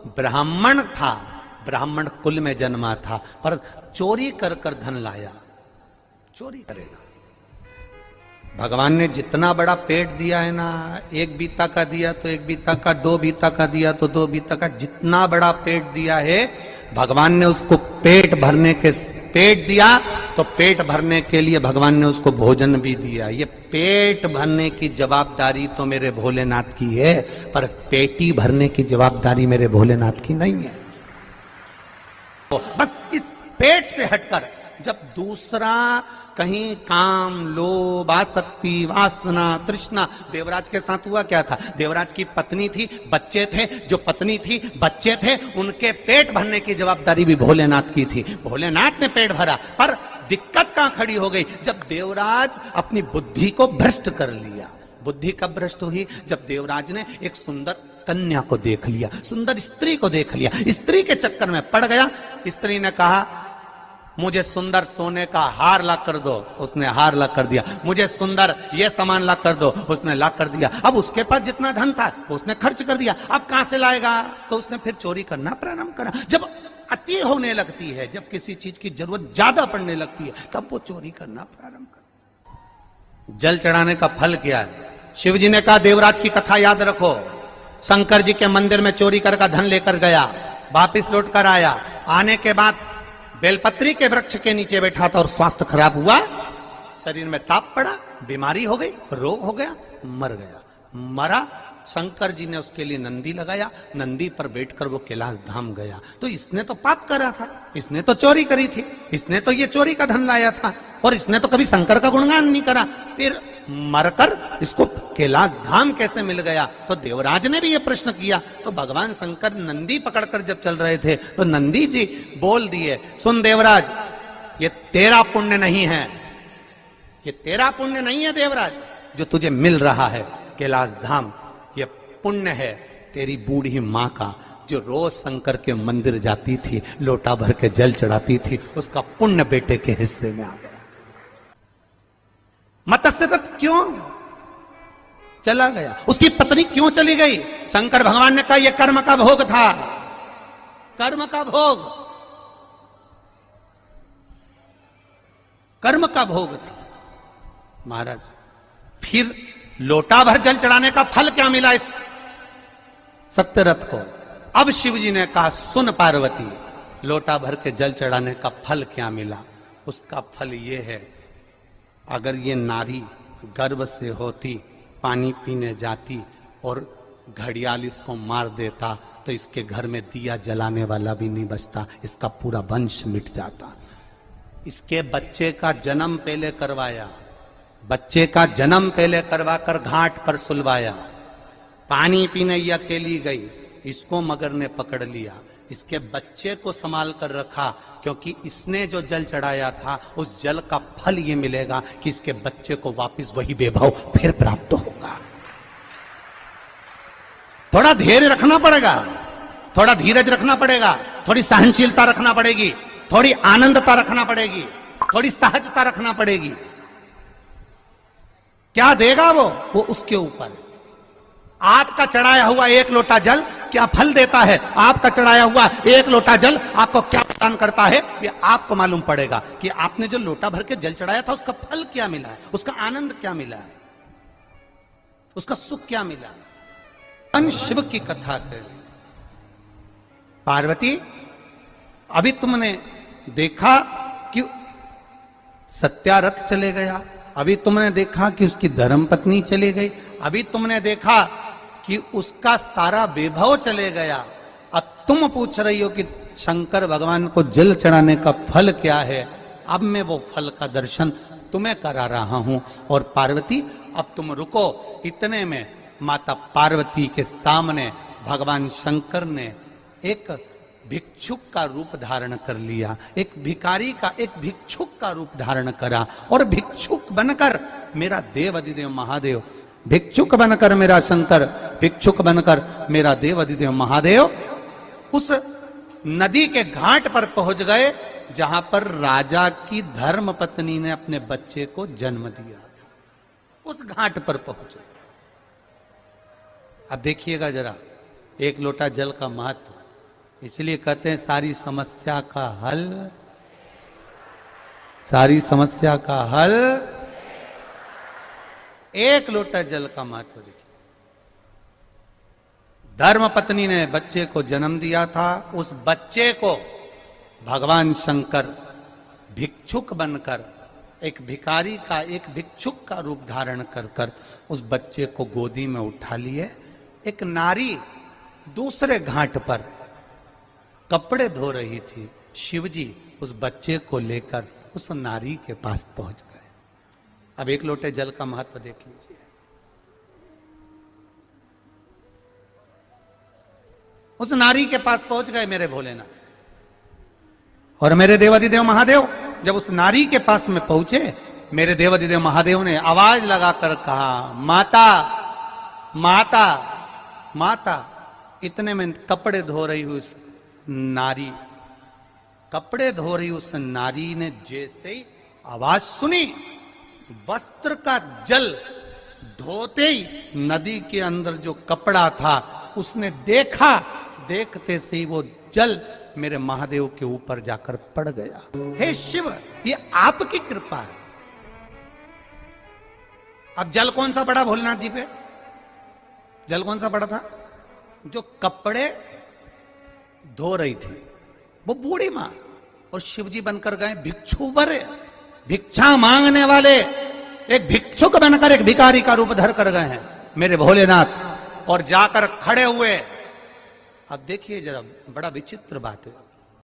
ब्राह्मण था, ब्राह्मण कुल में जन्मा था, पर चोरी कर कर धन लाया। चोरी करेगा। भगवान ने जितना बड़ा पेट दिया है ना, एक बीता का दिया तो एक बीता का, दो बीता का दिया तो दो बीता का, जितना बड़ा पेट दिया है भगवान ने उसको पेट दिया तो पेट भरने के लिए भगवान ने उसको भोजन भी दिया। ये पेट भरने की जवाबदारी तो मेरे भोलेनाथ की है, पर पेटी भरने की जवाबदारी मेरे भोलेनाथ की नहीं है। तो बस इस पेट से हटकर जब दूसरा कहीं काम, लोभ, आसक्ति, वासना, तृष्णा, देवराज के साथ हुआ क्या था? देवराज की पत्नी थी, बच्चे थे, जो पत्नी थी, बच्चे थे, उनके पेट भरने की जवाबदारी भी भोलेनाथ की थी। भोलेनाथ ने पेट भरा, पर दिक्कत कहां खड़ी हो गई? जब देवराज अपनी बुद्धि को भ्रष्ट कर लिया। बुद्धि कब भ्रष्ट हुई? जब देवराज ने एक सुंदर कन्या को देख लिया, सुंदर स्त्री को देख लिया, स्त्री के चक्कर में पड़ गया। स्त्री ने कहा मुझे सुंदर सोने का हार ला कर दो, उसने हार ला कर दिया। मुझे सुंदर ये सामान ला कर दो, उसने ला कर दिया। अब उसके पास जितना धन था उसने खर्च कर दिया, अब कहां से लाएगा? तो उसने फिर चोरी करना प्रारंभ करा। जब अति होने लगती है, जब किसी चीज की जरूरत ज्यादा पड़ने लगती है, तब वो चोरी करना प्रारंभ कर। जल चढ़ाने का फल क्या है? शिव जी ने कहा देवराज की कथा याद रखो, शंकर जी के मंदिर में चोरी कर का धन लेकर गया, वापिस लौट कर आया, आने के बाद बेलपत्री के वृक्ष के नीचे बैठा था और स्वास्थ्य खराब हुआ, शरीर में ताप पड़ा, बीमारी हो गई, रोग हो गया, मर गया। मरा, शंकर जी ने उसके लिए नंदी लगाया, नंदी पर बैठकर वो कैलाश धाम गया। तो इसने तो पाप करा था, इसने तो चोरी करी थी, इसने तो ये चोरी का धन लाया था, और इसने तो कभी शंकर का गुणगान नहीं करा। फिर मरकर इसको कैलाश धाम कैसे मिल गया? तो देवराज ने भी ये प्रश्न किया। तो भगवान शंकर नंदी पकड़कर जब चल रहे थे तो नंदी जी बोल दिए, सुन देवराज, ये तेरा पुण्य नहीं है, ये तेरा पुण्य नहीं है देवराज, जो तुझे मिल रहा है कैलाश धाम, ये पुण्य है तेरी बूढ़ी माँ का, जो रोज शंकर के मंदिर जाती थी, लोटा भर के जल चढ़ाती थी, उसका पुण्य बेटे के हिस्से में आ गया। मत्स्य रथ क्यों चला गया? उसकी पत्नी क्यों चली गई? शंकर भगवान ने कहा यह कर्म का भोग था, कर्म का भोग, कर्म का भोग था। महाराज फिर लोटा भर जल चढ़ाने का फल क्या मिला इस सत्यरथ को? अब शिव जी ने कहा सुन पार्वती, लोटा भर के जल चढ़ाने का फल क्या मिला? उसका फल ये है, अगर ये नारी गर्भ से होती, पानी पीने जाती और घड़ियाल इसको मार देता, तो इसके घर में दिया जलाने वाला भी नहीं बचता, इसका पूरा वंश मिट जाता। इसके बच्चे का जन्म पहले करवाया, बच्चे का जन्म पहले करवाकर घाट पर सुलवाया, पानी पीने ये अकेली गई, इसको मगर ने पकड़ लिया, इसके बच्चे को संभाल कर रखा, क्योंकि इसने जो जल चढ़ाया था उस जल का फल ये मिलेगा कि इसके बच्चे को वापस वही वैभव फिर प्राप्त होगा। थोड़ा धैर्य रखना पड़ेगा, थोड़ा धीरज रखना पड़ेगा, थोड़ी सहनशीलता रखना पड़ेगी, थोड़ी आनंदता रखना पड़ेगी, थोड़ी सहजता रखना पड़ेगी। क्या देगा वो उसके ऊपर। आपका चढ़ाया हुआ एक लोटा जल क्या फल देता है, आपका चढ़ाया हुआ एक लोटा जल आपको क्या प्रदान करता है, ये आपको मालूम पड़ेगा कि आपने जो लोटा भर के जल चढ़ाया था उसका फल क्या मिला है, उसका आनंद क्या मिला है, उसका सुख क्या मिला। अन शिव की कथा कर पार्वती, अभी तुमने देखा कि सत्यारथ चले गया, अभी तुमने देखा कि उसकी धर्मपत्नी चली गई, अभी तुमने देखा कि उसका सारा वैभव चले गया। अब तुम पूछ रही हो कि शंकर भगवान को जल चढ़ाने का फल क्या है। अब मैं वो फल का दर्शन तुम्हें करा रहा हूं। और पार्वती अब तुम रुको। इतने में माता पार्वती के सामने भगवान शंकर ने एक भिक्षुक का रूप धारण कर लिया, एक भिखारी का, एक भिक्षुक का रूप धारण करा। और भिक्षुक बनकर मेरा देव अधिदेव महादेव, भिक्षुक बनकर मेरा शंकर, भिक्षुक बनकर मेरा देव अधिदेव महादेव उस नदी के घाट पर पहुंच गए जहां पर राजा की धर्म पत्नी ने अपने बच्चे को जन्म दिया। उस घाट पर पहुंचे। अब देखिएगा जरा एक लोटा जल का महत्व। इसलिए कहते हैं सारी समस्या का हल, सारी समस्या का हल एक लोटा जल का महत्व देखिए। धर्म पत्नी ने बच्चे को जन्म दिया था, उस बच्चे को भगवान शंकर भिक्षुक बनकर, एक भिखारी का, एक भिक्षुक का रूप धारण कर कर उस बच्चे को गोदी में उठा लिए। एक नारी दूसरे घाट पर कपड़े धो रही थी, शिवजी उस बच्चे को लेकर उस नारी के पास पहुंच गए। अब एक लोटे जल का महत्व देख लीजिए। उस नारी के पास पहुंच गए मेरे भोलेनाथ, और मेरे देवाधिदेव महादेव जब उस नारी के पास में पहुंचे, मेरे देवाधिदेव महादेव ने आवाज लगाकर कहा, माता माता माता। इतने में कपड़े धो रही उस नारी, कपड़े धो रही उस नारी ने जैसे ही आवाज सुनी, वस्त्र का जल धोते ही नदी के अंदर जो कपड़ा था उसने देखा, देखते से ही वो जल मेरे महादेव के ऊपर जाकर पड़ गया। हे शिव, ये आपकी कृपा है। अब जल कौन सा पड़ा भोलेनाथ जी पे? जल कौन सा पड़ा था? जो कपड़े धो रही थी वो बूढ़ी मां, और शिवजी बनकर गए भिक्षुवर, भिक्षा मांगने वाले, एक भिक्षुक बनकर एक भिखारी का रूप धर कर गए हैं मेरे भोलेनाथ, और जाकर खड़े हुए। अब देखिए जरा, बड़ा विचित्र बात है।